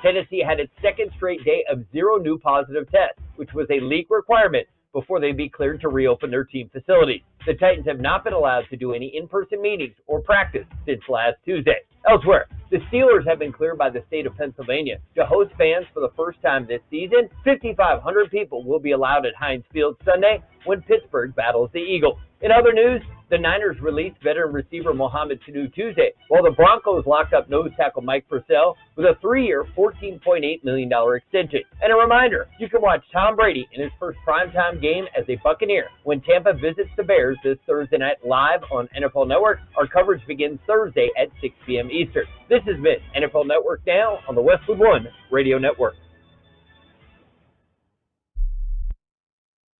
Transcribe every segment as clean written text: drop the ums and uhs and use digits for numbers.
Tennessee had its second straight day of 0 new positive tests, which was a league requirement before they'd be cleared to reopen their team facilities. The Titans have not been allowed to do any in-person meetings or practice since last Tuesday. Elsewhere, the Steelers have been cleared by the state of Pennsylvania to host fans for the first time this season. 5,500 people will be allowed at Heinz Field Sunday when Pittsburgh battles the Eagles. In other news, the Niners released veteran receiver Mohamed Sanu Tuesday, while the Broncos locked up nose tackle Mike Purcell with a 3-year, $14.8 million extension. And a reminder, you can watch Tom Brady in his first primetime game as a Buccaneer when Tampa visits the Bears this Thursday night live on NFL Network. Our coverage begins Thursday at 6 p.m. Eastern. This has been NFL Network Now on the Westwood One Radio Network.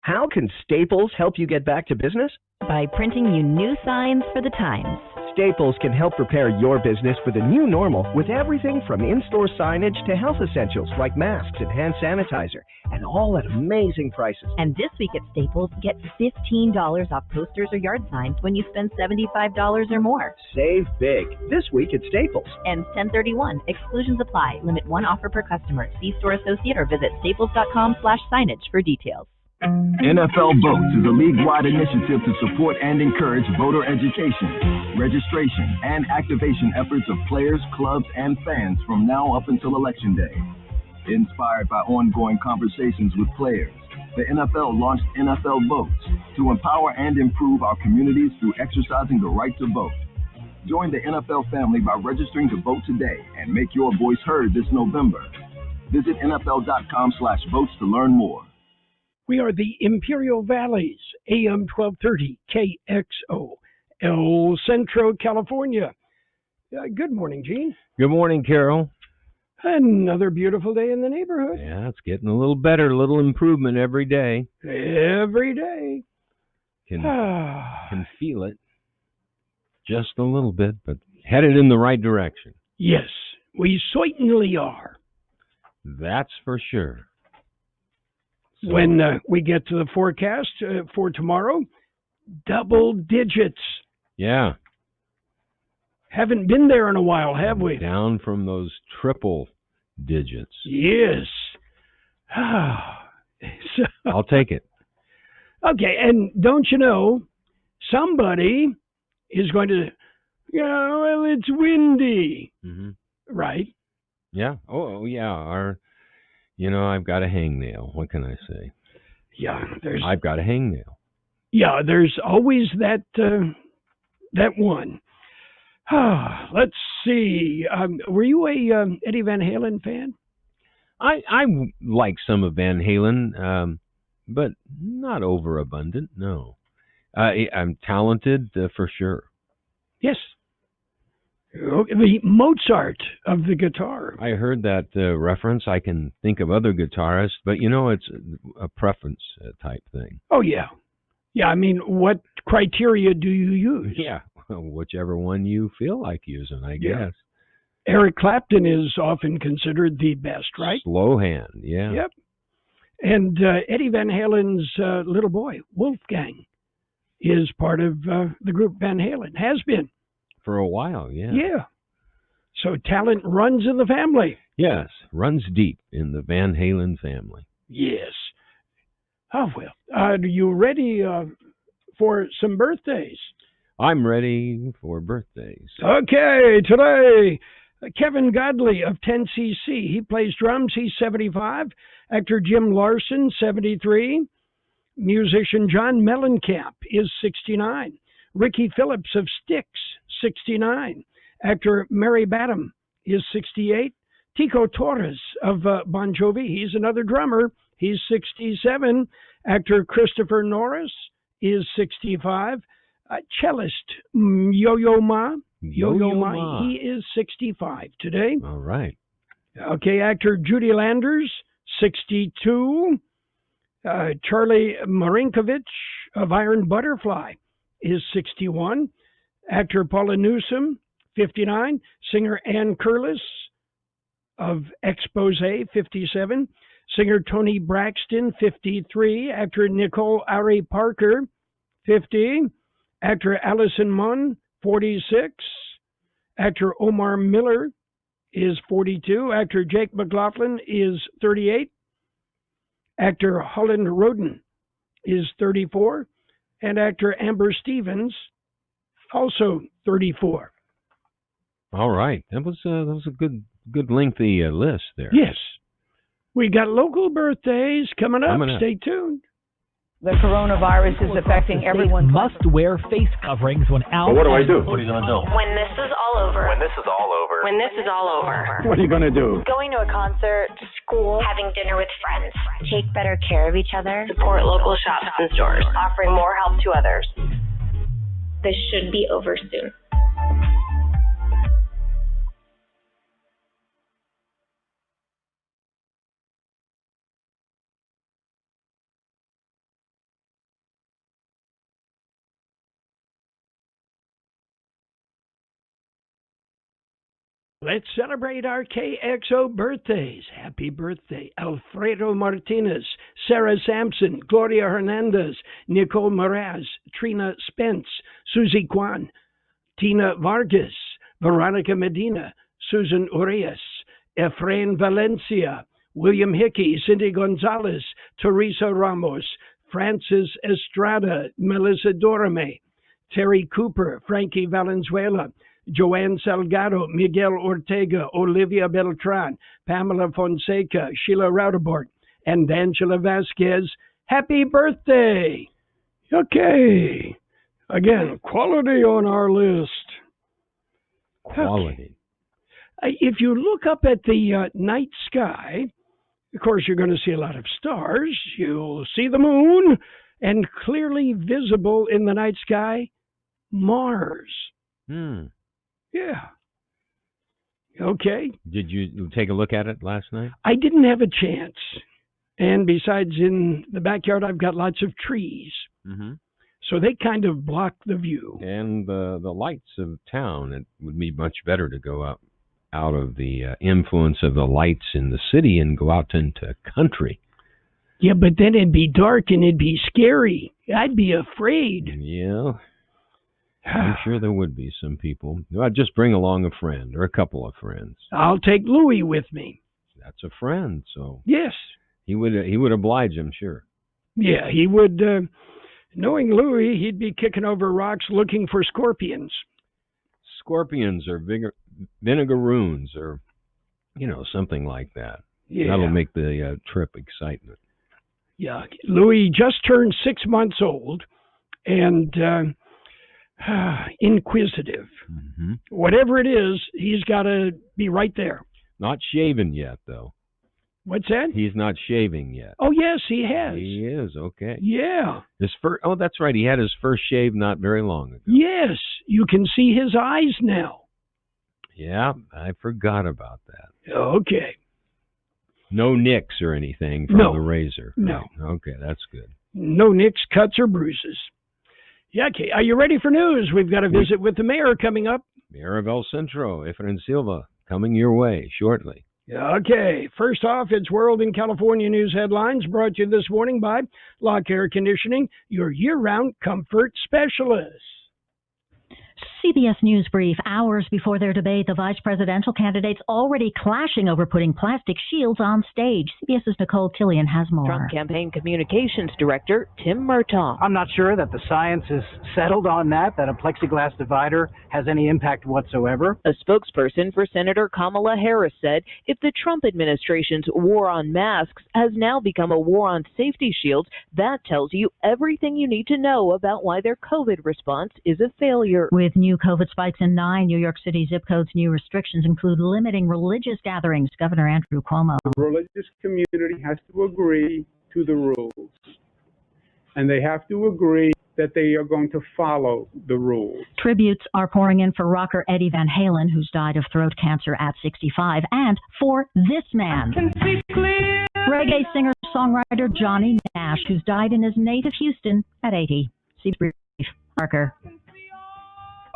How can Staples help you get back to business? By printing you new signs for the times. Staples can help prepare your business for the new normal with everything from in-store signage to health essentials like masks and hand sanitizer, and all at amazing prices. And this week at Staples, get $15 off posters or yard signs when you spend $75 or more. Save big this week at Staples. And 1031, exclusions apply. Limit one offer per customer. See store associate or visit staples.com/signage for details. NFL Votes is a league-wide initiative to support and encourage voter education, registration, and activation efforts of players, clubs, and fans from now up until Election Day. Inspired by ongoing conversations with players, the NFL launched NFL Votes to empower and improve our communities through exercising the right to vote. Join the NFL family by registering to vote today and make your voice heard this November. Visit NFL.com/votes to learn more. We are the Imperial Valleys, AM 1230, KXO, El Centro, California. Good morning, Gene. Good morning, Carroll. Another beautiful day in the neighborhood. Yeah, it's getting a little better, a little improvement every day. Every day. Can feel it just a little bit, but headed in the right direction. Yes, we certainly are. That's for sure. So, when we get to the forecast for tomorrow, double digits. Yeah. Haven't been there in a while, have we? Down from those triple digits. Yes. So, I'll take it. Okay, and don't you know, somebody is going to, well, it's windy. Mm-hmm. Right? Yeah. Oh, yeah. I've got a hangnail. What can I say? Yeah, I've got a hangnail. Yeah, there's always that one. Let's see. Were you a Eddie Van Halen fan? I like some of Van Halen, but not overabundant. No, I'm talented for sure. Yes. The Mozart of the guitar. I heard that reference. I can think of other guitarists, but it's a preference type thing. Oh, yeah. Yeah, I mean, what criteria do you use? Yeah, whichever one you feel like using, I guess. Eric Clapton is often considered the best, right? Slow hand, yeah. Yep. And Eddie Van Halen's little boy, Wolfgang, is part of the group Van Halen, has been. For a while, yeah. Yeah. So talent runs in the family. Yes, runs deep in the Van Halen family. Yes. Oh, well. Are you ready for some birthdays? I'm ready for birthdays. Okay, today, Kevin Godley of 10cc. He plays drums. He's 75. Actor Jim Larson, 73. Musician John Mellencamp is 69. Ricky Phillips of Styx, 69. Actor Mary Badham is 68. Tico Torres of Bon Jovi, he's another drummer. He's 67. Actor Christopher Norris is 65. Cellist Yo-Yo Ma. Yo-Yo Ma, he is 65 today. All right. Okay, actor Judy Landers, 62. Charlie Marinkovich of Iron Butterfly is 61. Actor Paula Newsome, 59. Singer Ann Curtis of Expose, 57. Singer Tony Braxton, 53. Actor Nicole Ari Parker, 50. Actor Allison Munn, 46. Actor Omar Miller, is 42. Actor Jake McLaughlin is 38. Actor Holland Roden is 34. And actor Amber Stevens, also 34. All right. That was a good lengthy list there. Yes. We got local birthdays coming up. Stay tuned. The coronavirus is affecting everyone. Must wear face coverings when out. Well, what do I do? What are you going to do? When this is all over. When this is all over. When this is all over. What are you going to do? Going to a concert, to school, having dinner with friends. Take better care of each other. Support local shops and stores. Offering more help to others. This should be over soon. Let's celebrate our KXO birthdays. Happy birthday, Alfredo Martinez, Sarah Sampson, Gloria Hernandez, Nicole Moraz, Trina Spence, Susie Kwan, Tina Vargas, Veronica Medina, Susan Urias, Efrain Valencia, William Hickey, Cindy Gonzalez, Teresa Ramos, Francis Estrada, Melissa Dorame, Terry Cooper, Frankie Valenzuela, Joanne Salgado, Miguel Ortega, Olivia Beltran, Pamela Fonseca, Sheila Raudabort, and Angela Vasquez. Happy birthday! Okay. Again, quality on our list. Quality. Okay. If you look up at the night sky, of course, you're going to see a lot of stars. You'll see the moon, and clearly visible in the night sky, Mars. Yeah. Okay. Did you take a look at it last night? I didn't have a chance. And besides, in the backyard, I've got lots of trees. Mm-hmm. So they kind of block the view. And the lights of town, it would be much better to go out of the influence of the lights in the city and go out into country. Yeah, but then it'd be dark and it'd be scary. I'd be afraid. Yeah. I'm sure there would be some people. I'd just bring along a friend or a couple of friends. I'll take Louis with me. That's a friend, so yes, he would oblige, I'm sure. Yeah, he would. Knowing Louis, he'd be kicking over rocks looking for scorpions. Scorpions or vinegaroons or something like that. Yeah, that'll make the trip excitement. Yeah, Louis just turned 6 months old, and. Inquisitive. Mm-hmm. Whatever it is, he's got to be right there. Not shaven yet, though. What's that? He's not shaving yet. Oh, yes, he has. He is, okay. Yeah. Oh, that's right. He had his first shave not very long ago. Yes, you can see his eyes now. Yeah, I forgot about that. Okay. No nicks or anything from the razor. No. Okay, that's good. No nicks, cuts, or bruises. Yeah, okay. Are you ready for news? We've got a visit with the mayor coming up. Mayor of El Centro, Efrain Silva, coming your way shortly. Okay. First off, it's World in California news headlines brought to you this morning by Lock Air Conditioning, your year-round comfort specialist. CBS News Brief. Hours before their debate, the vice presidential candidates already clashing over putting plastic shields on stage. CBS's Nicole Killian has more. Trump campaign communications director Tim Murtaugh. I'm not sure that the science is settled on that a plexiglass divider has any impact whatsoever. A spokesperson for Senator Kamala Harris said if the Trump administration's war on masks has now become a war on safety shields, that tells you everything you need to know about why their COVID response is a failure. With new COVID spikes in 9 New York City zip codes, new restrictions include limiting religious gatherings. Governor Andrew Cuomo. The religious community has to agree to the rules, and they have to agree that they are going to follow the rules. Tributes are pouring in for rocker Eddie Van Halen, who's died of throat cancer at 65, and for this man, reggae singer-songwriter Johnny Nash, who's died in his native Houston at 80. See brief, Parker.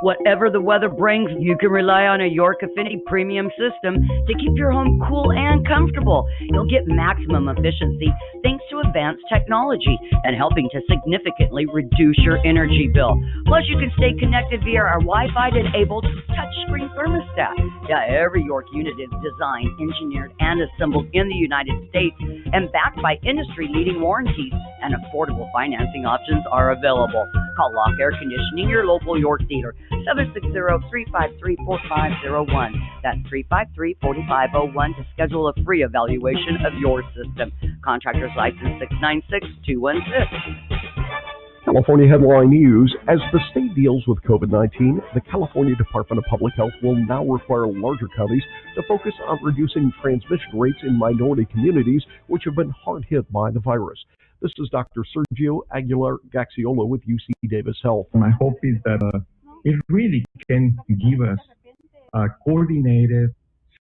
Whatever the weather brings, you can rely on a York Affinity premium system to keep your home cool and comfortable. You'll get maximum efficiency thanks to to advanced technology and helping to significantly reduce your energy bill. Plus, you can stay connected via our Wi-Fi-enabled touchscreen thermostat. Yeah, every York unit is designed, engineered, and assembled in the United States and backed by industry-leading warranties, and affordable financing options are available. Call Lock Air Conditioning, your local York dealer, 760-353-4501. That's 353-4501 to schedule a free evaluation of your system. Contractor's license 696-216. California headline news. As the state deals with COVID-19, the California Department of Public Health will now require larger counties to focus on reducing transmission rates in minority communities which have been hard hit by the virus. This is Dr. Sergio Aguilar-Gaxiola with UC Davis Health. My hope is that it really can give us a coordinated,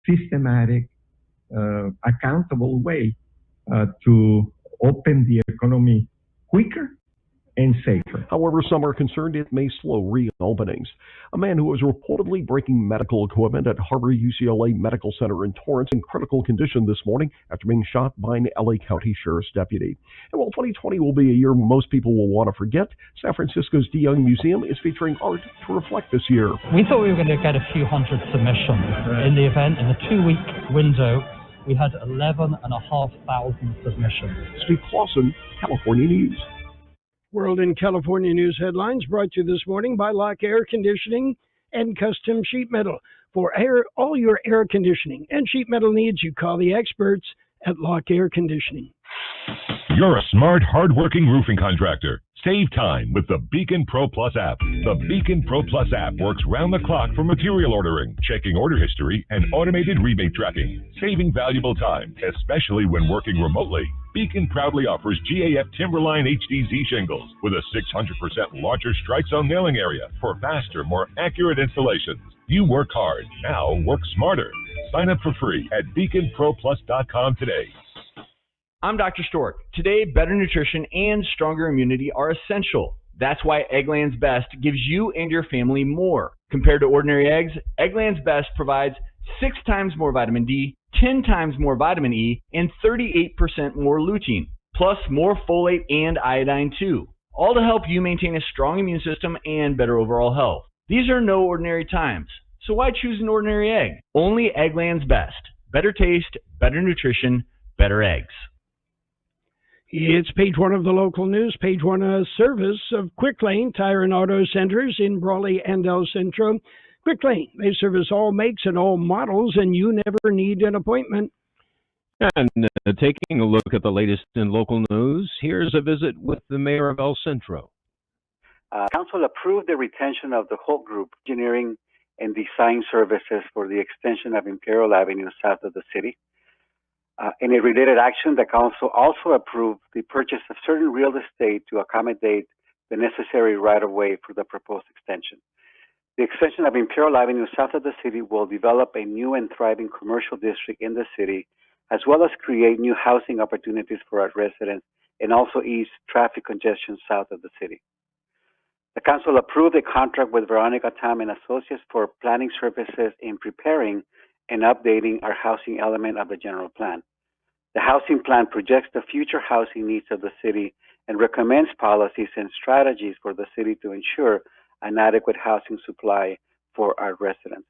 systematic, accountable way to open the economy quicker and safer. However, some are concerned it may slow reopenings. A man who was reportedly breaking medical equipment at Harbor-UCLA Medical Center in Torrance in critical condition this morning after being shot by an LA County Sheriff's deputy. And while 2020 will be a year most people will want to forget, San Francisco's DeYoung Museum is featuring art to reflect this year. We thought we were going to get a few hundred submissions. In the event, in the 2-week window, we had 11,500 submissions. Steve Clausen, California News. World in California News headlines brought to you this morning by Lock Air Conditioning and Custom Sheet Metal. For all your air conditioning and sheet metal needs, you call the experts at Lock Air Conditioning. You're a smart, hard-working roofing contractor. Save time with the Beacon Pro Plus app. The Beacon Pro Plus app works round the clock for material ordering, checking order history, and automated rebate tracking, saving valuable time, especially when working remotely. Beacon proudly offers GAF Timberline HDZ shingles with a 600% larger strike zone nailing area for faster, more accurate installations. You work hard, now work smarter. Sign up for free at beaconproplus.com today. I'm Dr. Stork. Today, better nutrition and stronger immunity are essential. That's why Eggland's Best gives you and your family more. Compared to ordinary eggs, Eggland's Best provides 6 times more vitamin D, 10 times more vitamin E, and 38% more lutein, plus more folate and iodine too, all to help you maintain a strong immune system and better overall health. These are no ordinary times, so why choose an ordinary egg? Only Eggland's Best. Better taste, better nutrition, better eggs. It's page 1 of the local news, page 1 service of Quick Lane Tire and Auto Centers in Brawley and El Centro. Quick Lane, they service all makes and all models, and you never need an appointment. And taking a look at the latest in local news, here's a visit with the mayor of El Centro. Council approved the retention of the Holt Group Engineering and Design Services for the extension of Imperial Avenue south of the city. In a related action, the council also approved the purchase of certain real estate to accommodate the necessary right-of-way for the proposed extension. The extension of Imperial Avenue south of the city will develop a new and thriving commercial district in the city, as well as create new housing opportunities for our residents and also ease traffic congestion south of the city. The council approved a contract with Veronica Tam and Associates for planning services in preparing and updating our housing element of the general plan. The housing plan projects the future housing needs of the city and recommends policies and strategies for the city to ensure an adequate housing supply for our residents.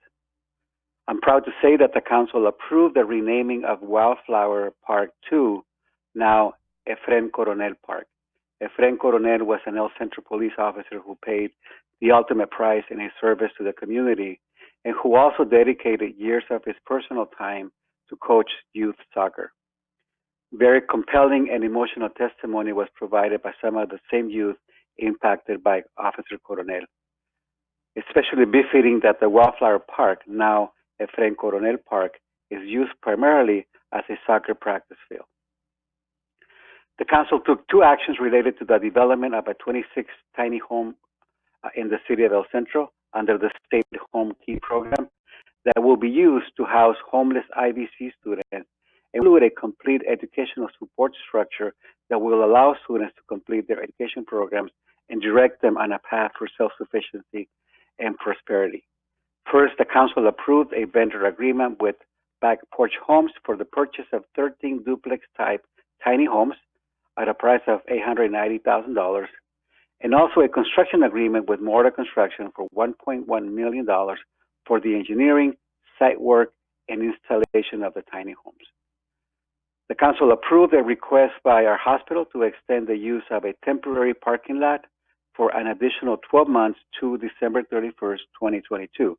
I'm proud to say that the council approved the renaming of Wildflower Park to now Efren Coronel Park. Efren Coronel was an El Centro police officer who paid the ultimate price in his service to the community, and who also dedicated years of his personal time to coach youth soccer. Very compelling and emotional testimony was provided by some of the same youth impacted by Officer Coronel. Especially befitting that the Wildflower Park, now Efren Coronel Park, is used primarily as a soccer practice field. The council took 2 actions related to the development of a 26 tiny home in the city of El Centro under the State Home Key program that will be used to house homeless IVC students and include a complete educational support structure that will allow students to complete their education programs and direct them on a path for self-sufficiency and prosperity. First, the council approved a vendor agreement with Back Porch Homes for the purchase of 13 duplex-type tiny homes at a price of $890,000, and also a construction agreement with Morta Construction for $1.1 million for the engineering, site work, and installation of the tiny homes. The council approved a request by our hospital to extend the use of a temporary parking lot for an additional 12 months to December 31st, 2022.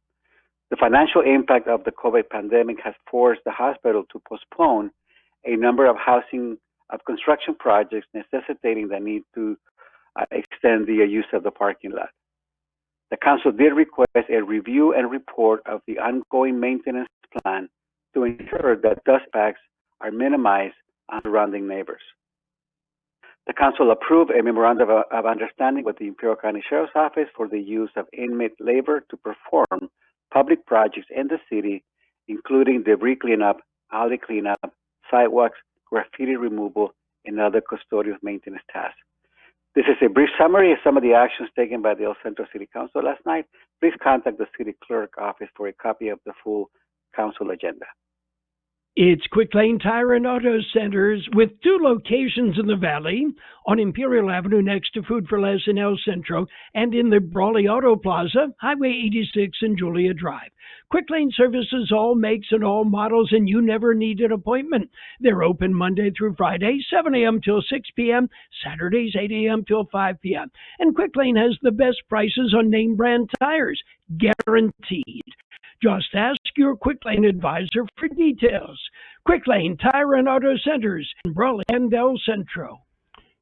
The financial impact of the COVID pandemic has forced the hospital to postpone a number of construction projects necessitating the need to extend the use of the parking lot. The council did request a review and report of the ongoing maintenance plan to ensure that dust impacts are minimized on surrounding neighbors. The council approved a memorandum of understanding with the Imperial County Sheriff's Office for the use of inmate labor to perform public projects in the city, including debris cleanup, alley cleanup, sidewalks, graffiti removal, and other custodial maintenance tasks. This is a brief summary of some of the actions taken by the El Centro City Council last night. Please contact the City Clerk office for a copy of the full council agenda. It's Quick Lane Tire and Auto Centers with 2 locations in the Valley, on Imperial Avenue next to Food for Less in El Centro, and in the Brawley Auto Plaza, Highway 86 and Julia Drive. Quick Lane services all makes and all models, and you never need an appointment. They're open Monday through Friday, 7 a.m. till 6 p.m., Saturdays 8 a.m. till 5 p.m. And Quick Lane has the best prices on name brand tires, guaranteed. Just ask your Quick Lane advisor for details. Quick Lane Tire and Auto Centers in Brawley and El Centro.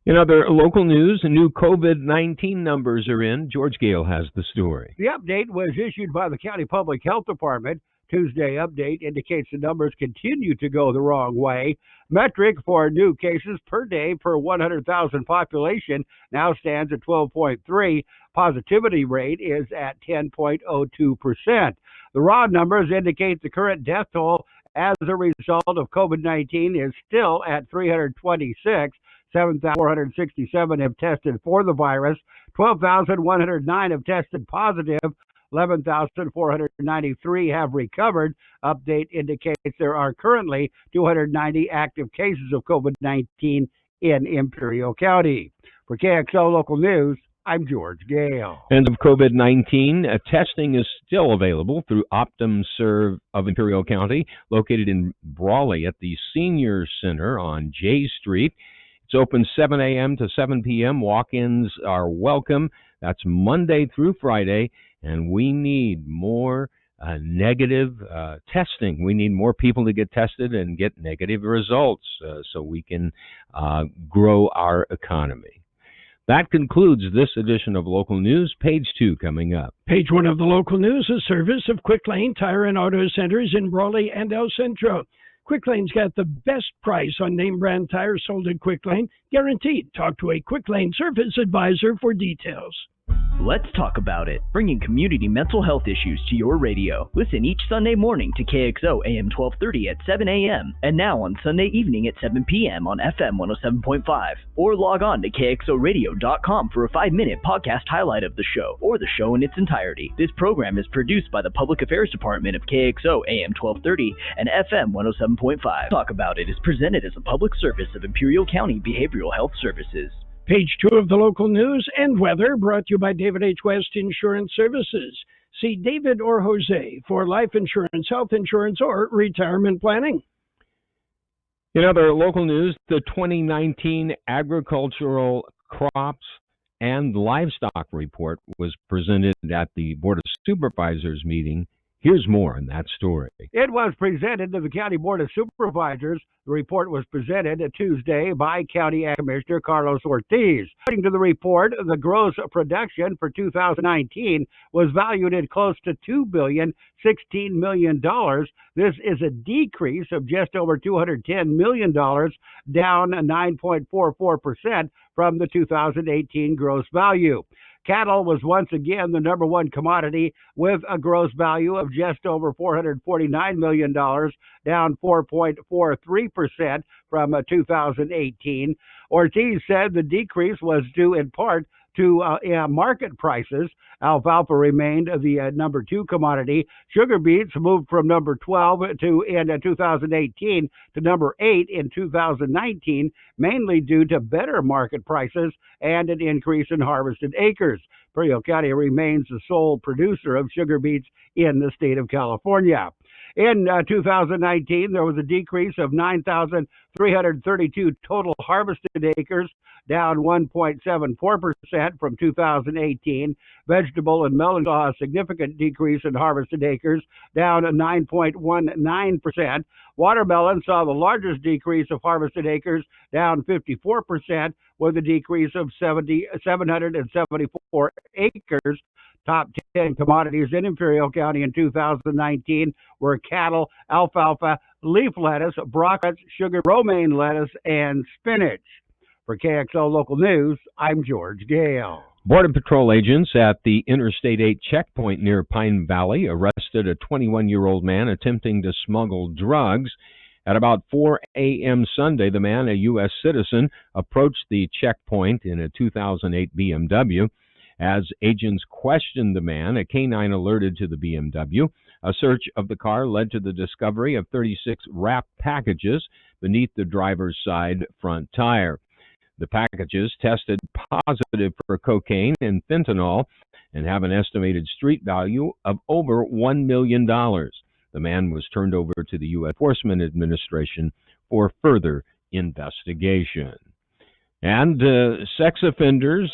In other local news, new COVID-19 numbers are in. George Gale has the story. The update was issued by the County Public Health Department. Tuesday update indicates the numbers continue to go the wrong way. Metric for new cases per day per 100,000 population now stands at 12.3. Positivity rate is at 10.02%. The raw numbers indicate the current death toll as a result of COVID-19 is still at 326. 7,467 have tested for the virus. 12,109 have tested positive. 11,493 have recovered. Update indicates there are currently 290 active cases of COVID-19 in Imperial County. For KXO Local News, I'm George Gale. And of COVID-19, testing is still available through Optum Serve of Imperial County, located in Brawley at the Senior Center on J Street. It's open 7 a.m. to 7 p.m. Walk-ins are welcome. That's Monday through Friday, and we need more negative testing. We need more people to get tested and get negative results so we can grow our economy. That concludes this edition of Local News. Page 2 coming up. Page 1 of the Local News, a service of Quick Lane Tire and Auto Centers in Brawley and El Centro. Quick Lane's got the best price on name brand tires sold at Quick Lane, guaranteed. Talk to a Quick Lane service advisor for details. Let's talk about it, bringing community mental health issues to your radio. Listen each Sunday morning to KXO AM 1230 at 7 a.m. and now on Sunday evening at 7 p.m. on FM 107.5. Or log on to kxoradio.com for a 5-minute podcast highlight of the show or the show in its entirety. This program is produced by the Public Affairs Department of KXO AM 1230 and FM 107.5. Talk About It is presented as a public service of Imperial County Behavioral Health Services. Page 2 of the Local News and Weather, brought to you by David H. West Insurance Services. See David or Jose for life insurance, health insurance, or retirement planning. In other local news, the 2019 Agricultural Crops and Livestock Report was presented at the Board of Supervisors meeting. Here's more on that story. It was presented to the County Board of Supervisors. The report was presented Tuesday by County Ag Commissioner Carlos Ortiz. According to the report, the gross production for 2019 was valued at close to $2,016 million. This is a decrease of just over $210 million, down 9.44% from the 2018 gross value. Cattle was once again the number one commodity with a gross value of just over $449 million, down 4.43% from 2018. Ortiz said the decrease was due in part to market prices. Alfalfa remained the number 2 commodity. Sugar beets moved from number 12 in 2018 to number 8 in 2019, mainly due to better market prices and an increase in harvested acres. Imperial County remains the sole producer of sugar beets in the state of California. In 2019, there was a decrease of 9,332 total harvested acres, down 1.74% from 2018. Vegetable and melon saw a significant decrease in harvested acres, down 9.19%. Watermelon saw the largest decrease of harvested acres, down 54%, with a decrease of 774 acres. Top 10 commodities in Imperial County in 2019 were cattle, alfalfa, leaf lettuce, broccoli, sugar, romaine lettuce, and spinach. For KXO Local News, I'm George Gale. Border Patrol agents at the Interstate 8 checkpoint near Pine Valley arrested a 21-year-old man attempting to smuggle drugs. At about 4 a.m. Sunday, the man, a U.S. citizen, approached the checkpoint in a 2008 BMW. As agents questioned the man, a canine alerted to the BMW. A search of the car led to the discovery of 36 wrapped packages beneath the driver's side front tire. The packages tested positive for cocaine and fentanyl and have an estimated street value of over $1 million. The man was turned over to the U.S. Enforcement Administration for further investigation. And sex offenders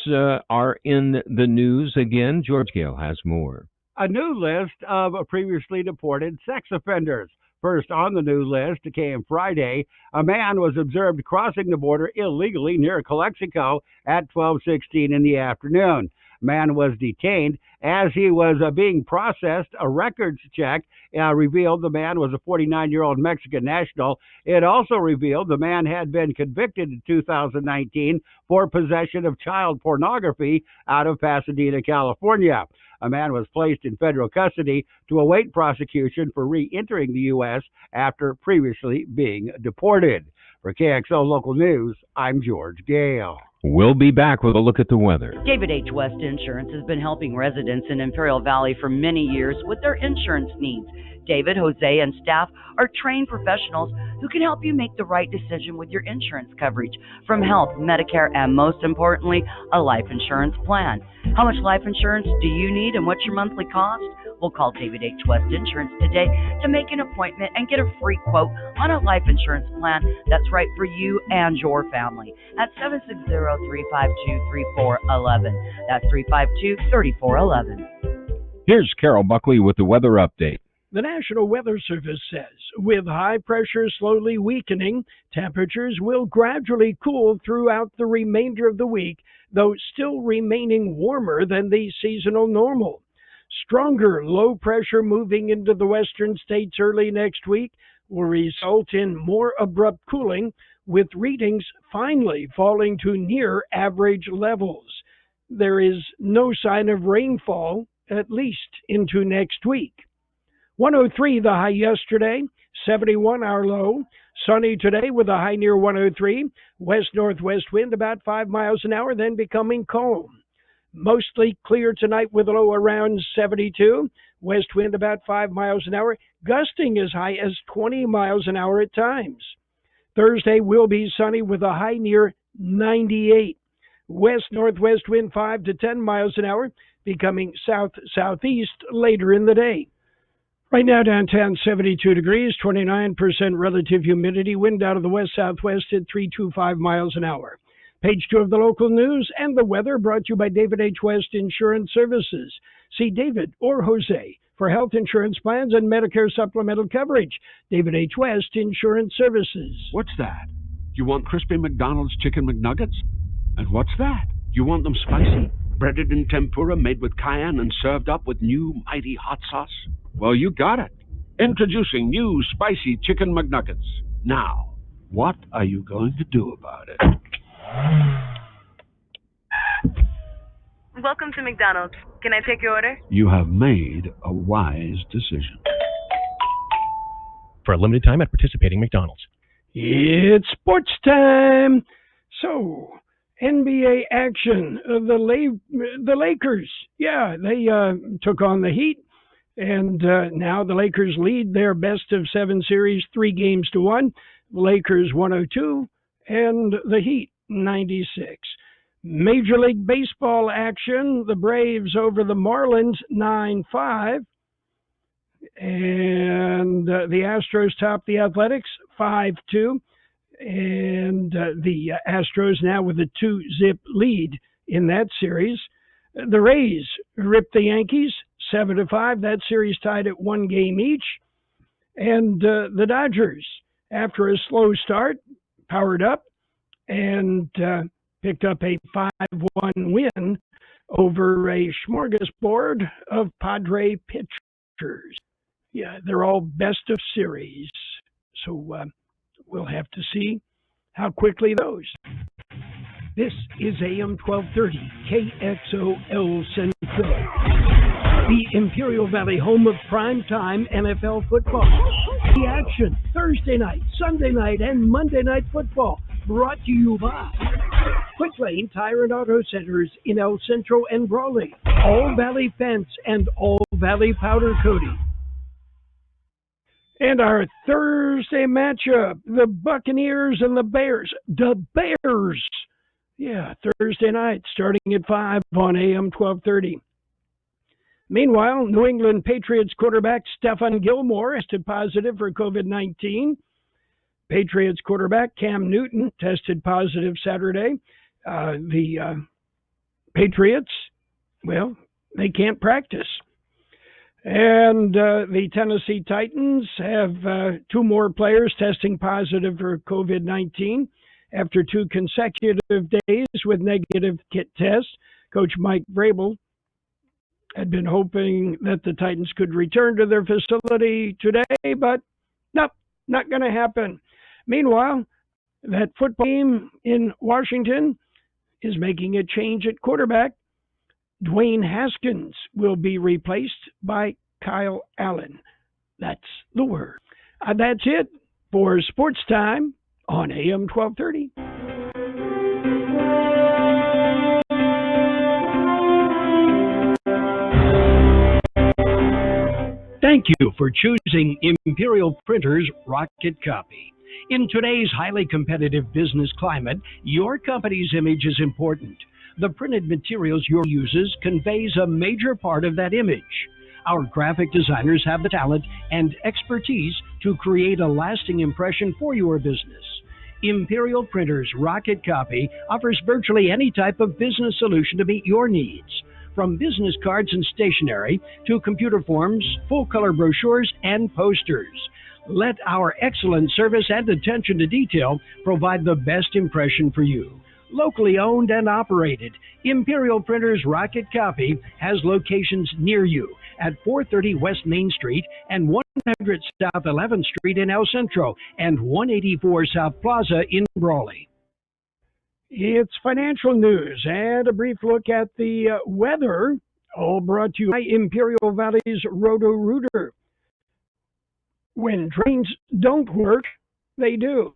are in the news again. George Gale has more. A new list of previously deported sex offenders. First on the new list came Friday. A man was observed crossing the border illegally near Calexico at 12:16 in the afternoon. Man was detained as he was being processed. A records check revealed the man was a 49-year-old Mexican national. It also revealed the man had been convicted in 2019 for possession of child pornography out of Pasadena, California. A man was placed in federal custody to await prosecution for re-entering the U.S. after previously being deported. For KXO Local News, I'm George Gale. We'll be back with a look at the weather. David H. West Insurance has been helping residents in Imperial Valley for many years with their insurance needs. David, Jose, and staff are trained professionals who can help you make the right decision with your insurance coverage, from health, Medicare, and most importantly, a life insurance plan. How much life insurance do you need and what's your monthly cost? We'll call David H. West Insurance today to make an appointment and get a free quote on a life insurance plan that's right for you and your family at 760-352-3411. That's 352-3411. Here's Carroll Buckley with the weather update. The National Weather Service says, with high pressure slowly weakening, temperatures will gradually cool throughout the remainder of the week, though still remaining warmer than the seasonal normal. Stronger low pressure moving into the western states early next week will result in more abrupt cooling, with readings finally falling to near average levels. There is no sign of rainfall, at least into next week. 103 the high yesterday, 71 our low. Sunny today with a high near 103. West-northwest wind about 5 miles an hour, then becoming calm. Mostly clear tonight with a low around 72. West wind about 5 miles an hour, gusting as high as 20 miles an hour at times. Thursday will be sunny with a high near 98. West-northwest wind 5 to 10 miles an hour, becoming south-southeast later in the day. Right now, downtown 72 degrees, 29% relative humidity, wind out of the west-southwest at 325 miles an hour. Page 2 of the local news and the weather brought to you by David H. West Insurance Services. See David or Jose for health insurance plans and Medicare supplemental coverage. David H. West Insurance Services. What's that? You want crispy McDonald's chicken McNuggets? And what's that? You want them spicy? Breaded in tempura, made with cayenne and served up with new mighty hot sauce? Well, you got it. Introducing new spicy chicken McNuggets. Now, what are you going to do about it? Welcome to McDonald's. Can I take your order? You have made a wise decision. For a limited time at participating McDonald's. It's sports time. So, NBA action. The Lakers, they took on the Heat, and now the Lakers lead their best-of-7 series 3-1. The Lakers 102, and the Heat 96. Major League Baseball action. The Braves over the Marlins 9-5. And the Astros top the Athletics 5-2. And the Astros now with a 2-zip lead in that series. The Rays ripped the Yankees 7-5. That series tied at 1 game each. And the Dodgers, after a slow start, powered up and picked up a 5-1 win over a smorgasbord of Padre pitchers. Yeah, they're all best of series. So we'll have to see how quickly those. This is AM 1230, KXO El Centro, the Imperial Valley home of primetime NFL football. The action, Thursday night, Sunday night, and Monday night football, brought to you by Quick Lane Tire and Auto Centers in El Centro and Brawley, All Valley Fence, and All Valley Powder Coating. And our Thursday matchup, the Buccaneers and the Bears. The Bears! Yeah, Thursday night, starting at 5 on AM 1230. Meanwhile, New England Patriots quarterback Stephon Gilmore tested positive for COVID-19. Patriots quarterback Cam Newton tested positive Saturday. The Patriots, well, they can't practice. And the Tennessee Titans have 2 more players testing positive for COVID-19 after 2 consecutive days with negative kit tests. Coach Mike Vrabel had been hoping that the Titans could return to their facility today, but nope, not going to happen. Meanwhile, that football team in Washington is making a change at quarterback. Dwayne Haskins will be replaced by Kyle Allen. That's the word. That's it for Sports Time on AM 1230. Thank you for choosing Imperial Printers Rocket Copy. In today's highly competitive business climate, your company's image is important. The printed materials your uses conveys a major part of that image. Our graphic designers have the talent and expertise to create a lasting impression for your business. Imperial Printers Rocket Copy offers virtually any type of business solution to meet your needs, from business cards and stationery to computer forms, full-color brochures, and posters. Let our excellent service and attention to detail provide the best impression for you. Locally owned and operated, Imperial Printers Rocket Copy has locations near you at 430 West Main Street and 100 South 11th Street in El Centro and 184 South Plaza in Brawley. It's financial news and a brief look at the weather, all brought to you by Imperial Valley's Roto-Rooter. When trains don't work, they do.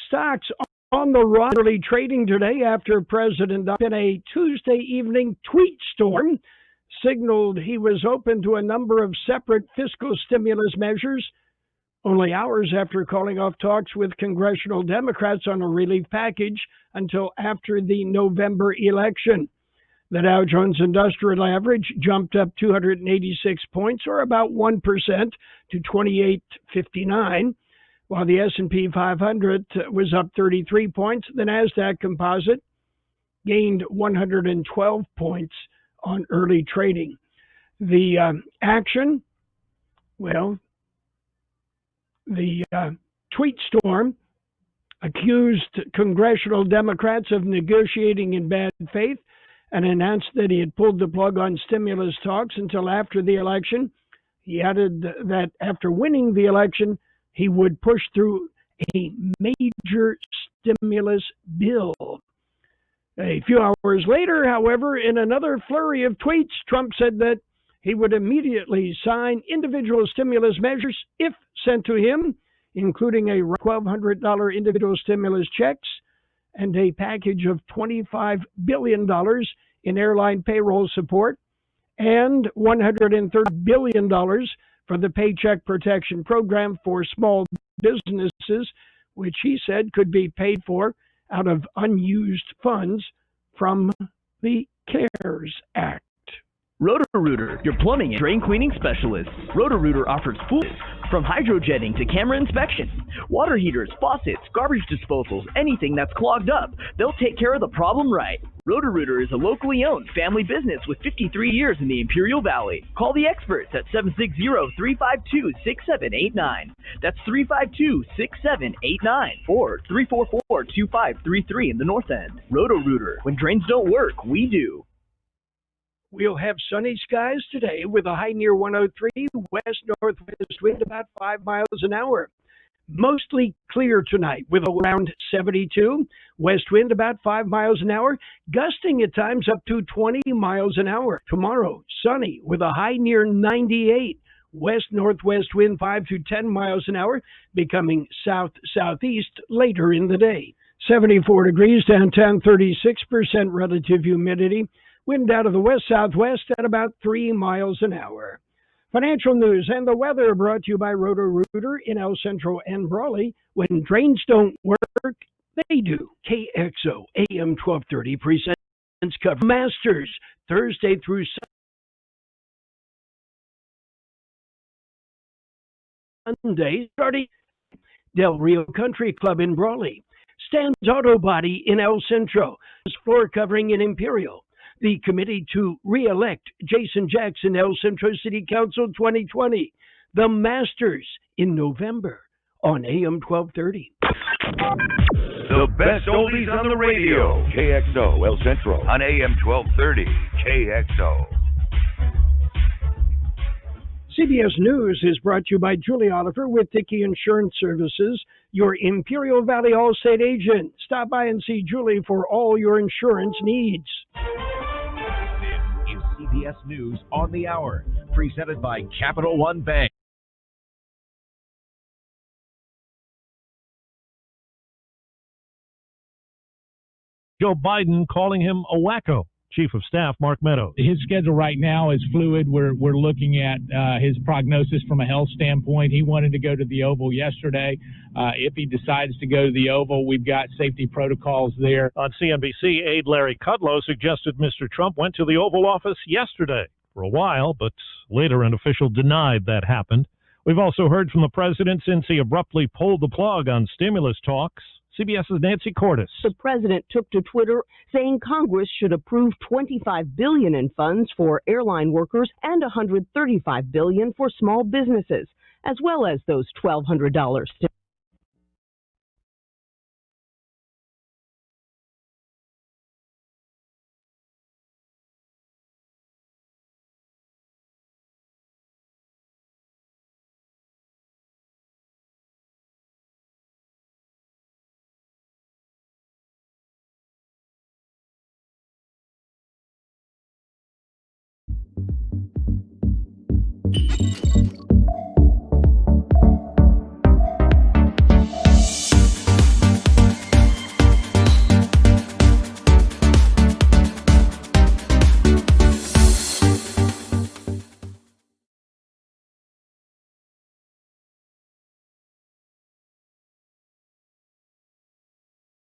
Stocks on the rise early trading today after President Trump, in a Tuesday evening tweet storm, signaled he was open to a number of separate fiscal stimulus measures, only hours after calling off talks with congressional Democrats on a relief package until after the November election. The Dow Jones Industrial Average jumped up 286 points, or about 1%, to 2859, while the S&P 500 was up 33 points. The NASDAQ Composite gained 112 points on early trading. The action, well, the tweet storm accused congressional Democrats of negotiating in bad faith and announced that he had pulled the plug on stimulus talks until after the election. He added that after winning the election, he would push through a major stimulus bill. A few hours later, however, in another flurry of tweets, Trump said that he would immediately sign individual stimulus measures if sent to him, including a $1,200 individual stimulus checks, and a package of $25 billion in airline payroll support and $130 billion for the Paycheck Protection Program for small businesses, which he said could be paid for out of unused funds from the CARES Act. Roto-Rooter, your plumbing and drain cleaning specialist. Roto-Rooter offers full from hydrojetting to camera inspection, water heaters, faucets, garbage disposals, anything that's clogged up. They'll take care of the problem right. Roto-Rooter is a locally owned family business with 53 years in the Imperial Valley. Call the experts at 760-352-6789. That's 352-6789 or 344-2533 in the North End. Roto-Rooter. When drains don't work, we do. We'll have sunny skies today with a high near 103, west-northwest wind about 5 miles an hour. Mostly clear tonight with around 72, west wind about 5 miles an hour, gusting at times up to 20 miles an hour. Tomorrow, sunny with a high near 98, west-northwest wind 5 to 10 miles an hour, becoming south-southeast later in the day. 74 degrees downtown, 36% relative humidity. Wind out of the west-southwest at about 3 miles an hour. Financial news and the weather brought to you by Roto-Rooter in El Centro and Brawley. When drains don't work, they do. KXO AM 1230 presents Cover Masters Thursday through Sunday, starting Del Rio Country Club in Brawley. Stan's Auto Body in El Centro. Floor covering in Imperial. The committee to re-elect Jason Jackson, El Centro City Council 2020. The Masters in November on AM 1230. The best oldies on the radio. KXO El Centro on AM 1230. KXO. CBS News is brought to you by Julie Oliver with Dickey Insurance Services, your Imperial Valley Allstate agent. Stop by and see Julie for all your insurance needs. This is CBS News on the Hour, presented by Capital One Bank. Joe Biden calling him a wacko. Chief of Staff Mark Meadows. His schedule right now is fluid. We're looking at his prognosis from a health standpoint. He wanted to go to the Oval yesterday. If he decides to go to the Oval, we've got safety protocols there. On CNBC, aide Larry Kudlow suggested Mr. Trump went to the Oval Office yesterday for a while, but later an official denied that happened. We've also heard from the president since he abruptly pulled the plug on stimulus talks. CBS's Nancy Cordes. The president took to Twitter saying Congress should approve $25 billion in funds for airline workers and $135 billion for small businesses, as well as those $1,200 stimulus.